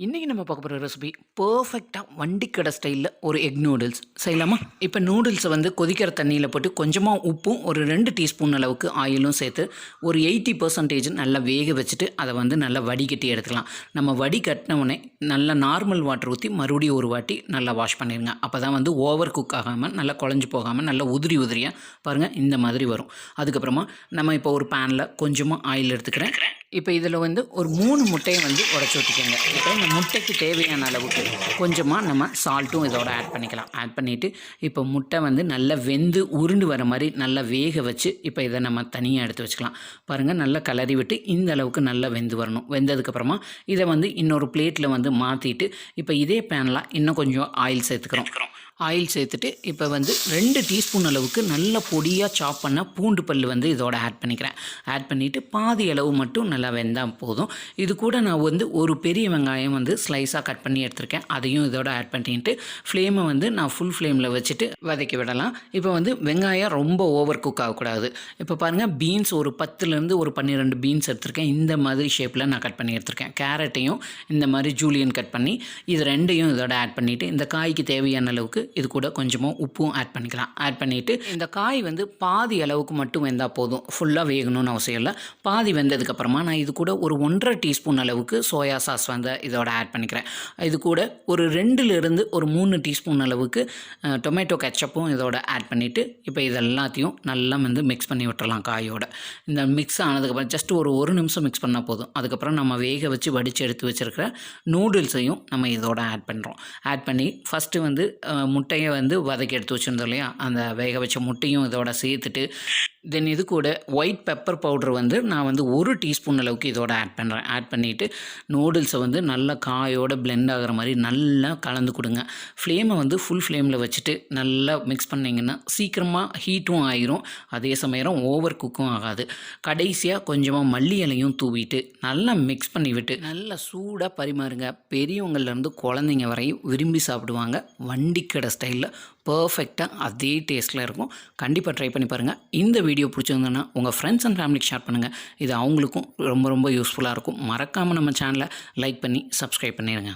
இன்றைக்கி நம்ம பார்க்க போகிற ரெசிபி பர்ஃபெக்டாக வண்டிக்கடை ஸ்டைலில் ஒரு எக் நூடுல்ஸ் செய்யலாமா? இப்போ நூடுல்ஸை வந்து கொதிக்கிற தண்ணியில் போட்டு கொஞ்சமாக உப்பும் ஒரு 2 டீஸ்பூன் அளவுக்கு ஆயிலும் சேர்த்து ஒரு 80% நல்லா வேக வச்சுட்டு அதை வந்து நல்லா வடிகட்டி எடுத்துக்கலாம். நம்ம வடிகட்டினவுடனே நல்லா நார்மல் வாட்டர் ஊற்றி மறுபடியும் ஒரு வாட்டி நல்லா வாஷ் பண்ணிடுங்க. அப்போ தான் வந்து ஓவர் குக் ஆகாமல் நல்லா குழஞ்சி போகாமல் நல்லா உதிரியாக பாருங்கள் இந்த மாதிரி வரும். அதுக்கப்புறமா நம்ம இப்போ ஒரு பேனில் கொஞ்சமாக ஆயில் எடுத்துக்கிறேன். இப்போ இதில் வந்து ஒரு 3 முட்டையை வந்து உடச்சி ஊற்றிக்கோங்க. இப்போ இந்த முட்டைக்கு தேவையான அளவுக்கு கொஞ்சமாக நம்ம சால்ட்டும் இதோட ஆட் பண்ணிக்கலாம். ஆட் பண்ணிவிட்டு இப்போ முட்டை வந்து நல்லா வெந்து உருண்டு வர மாதிரி நல்லா வேக வச்சு இப்போ இதை நம்ம தனியாக எடுத்து வச்சுக்கலாம். பாருங்கள் நல்லா கிளறி விட்டு இந்த அளவுக்கு நல்லா வெந்து வரணும். வெந்ததுக்கப்புறமா இதை வந்து இன்னொரு பிளேட்டில் வந்து மாற்றிட்டு இப்போ இதே பேனில் இன்னும் கொஞ்சம் ஆயில் சேர்த்துக்கிறோம். ஆயில் சேர்த்துட்டு இப்போ வந்து 2 டீஸ்பூன் அளவுக்கு நல்ல பொடியாக சாப் பண்ண பூண்டு பல் வந்து இதோட ஆட் பண்ணிக்கிறேன். ஆட் பண்ணிவிட்டு பாதி அளவு மட்டும் நல்லா வெந்தால் போதும். இது கூட நான் வந்து ஒரு பெரிய வெங்காயம் வந்து ஸ்லைஸாக கட் பண்ணி எடுத்திருக்கேன். அதையும் இதோட ஆட் பண்ணிட்டு ஃப்ளேமை வந்து நான் ஃபுல் ஃப்ளேமில் வச்சுட்டு வதக்கி விடலாம். இப்போ வந்து வெங்காயம் ரொம்ப ஓவர் குக் ஆகக்கூடாது. இப்போ பாருங்கள் பீன்ஸ் ஒரு 10லேருந்து ஒரு 12 பீன்ஸ் எடுத்திருக்கேன். இந்த மாதிரி ஷேப்பில் நான் கட் பண்ணி எடுத்திருக்கேன். கேரட்டையும் இந்த மாதிரி ஜூலியன் கட் பண்ணி இது ரெண்டையும் இதோட ஆட் பண்ணிவிட்டு இந்த காய்க்கு தேவையான அளவுக்கு இது கூட கொஞ்சமாக உப்பும் ஆட் பண்ணிக்கலாம். ஆட் பண்ணிவிட்டு இந்த காய் வந்து பாதி அளவுக்கு மட்டும் வெந்தால் போதும். ஃபுல்லாக வேகணும்னு அவசியம் இல்லை. பாதி வெந்ததுக்கப்புறமா நான் இது கூட ஒரு 1.5 டீஸ்பூன் அளவுக்கு சோயா சாஸ் வந்து இதோட ஆட் பண்ணிக்கிறேன். இது கூட ஒரு 2லேருந்து ஒரு 3 டீஸ்பூன் அளவுக்கு டொமேட்டோ கெச்சப்பும் இதோட ஆட் பண்ணிவிட்டு இப்போ இது எல்லாத்தையும் நல்லா வந்து மிக்ஸ் பண்ணி விட்டுறலாம். காயோட இந்த மிக்ஸ் ஆனதுக்கப்புறம் ஜஸ்ட் ஒரு நிமிஷம் மிக்ஸ் பண்ணால் போதும். அதுக்கப்புறம் நம்ம வேக வச்சு வடித்து எடுத்து வச்சுருக்கிற நூடுல்ஸையும் நம்ம இதோட ஆட் பண்ணுறோம். ஆட் பண்ணி ஃபஸ்ட்டு வந்து முட்டையை வந்து வதக்கி எடுத்து வச்சுருந்தோம் இல்லையா, அந்த வேக வச்ச முட்டையும் இதோட சேர்த்துட்டு தென் இது கூட ஒயிட் பெப்பர் பவுடர் வந்து நான் வந்து 1 டீஸ்பூன் அளவுக்கு இதோட ஆட் பண்ணுறேன். ஆட் பண்ணிவிட்டு நூடுல்ஸை வந்து நல்லா காயோடு பிளெண்ட் ஆகிற மாதிரி நல்லா கலந்து கொடுங்க. ஃப்ளேமை வந்து ஃபுல் ஃப்ளேமில் வச்சுட்டு நல்லா மிக்ஸ் பண்ணிங்கன்னா சீக்கிரமாக ஹீட்டும் ஆகிரும். அதே சமயம் ஓவர் குக்கும் ஆகாது. கடைசியாக கொஞ்சமாக மல்லி இலையும் தூவிட்டு நல்லா மிக்ஸ் பண்ணிவிட்டு நல்லா சூடாக பரிமாறுங்க. பெரியவங்கள்லேருந்து குழந்தைங்க வரையும் விரும்பி சாப்பிடுவாங்க. வண்டிக்கடை ஸ்டைலில் பர்ஃபெக்டாக அதே டேஸ்ட்டில் இருக்கும். கண்டிப்பாக ட்ரை பண்ணி பாருங்கள். இந்த வீடியோ பிடிச்சிருந்ததுன்னா உங்கள் ஃப்ரெண்ட்ஸ் அண்ட் ஃபேமிலிக்கு ஷேர் பண்ணுங்கள். இது அவங்களுக்கும் ரொம்ப ரொம்ப யூஸ்ஃபுல்லாக இருக்கும். மறக்காமல் நம்ம சேனலை லைக் பண்ணி சப்ஸ்கிரைப் பண்ணிடுங்க.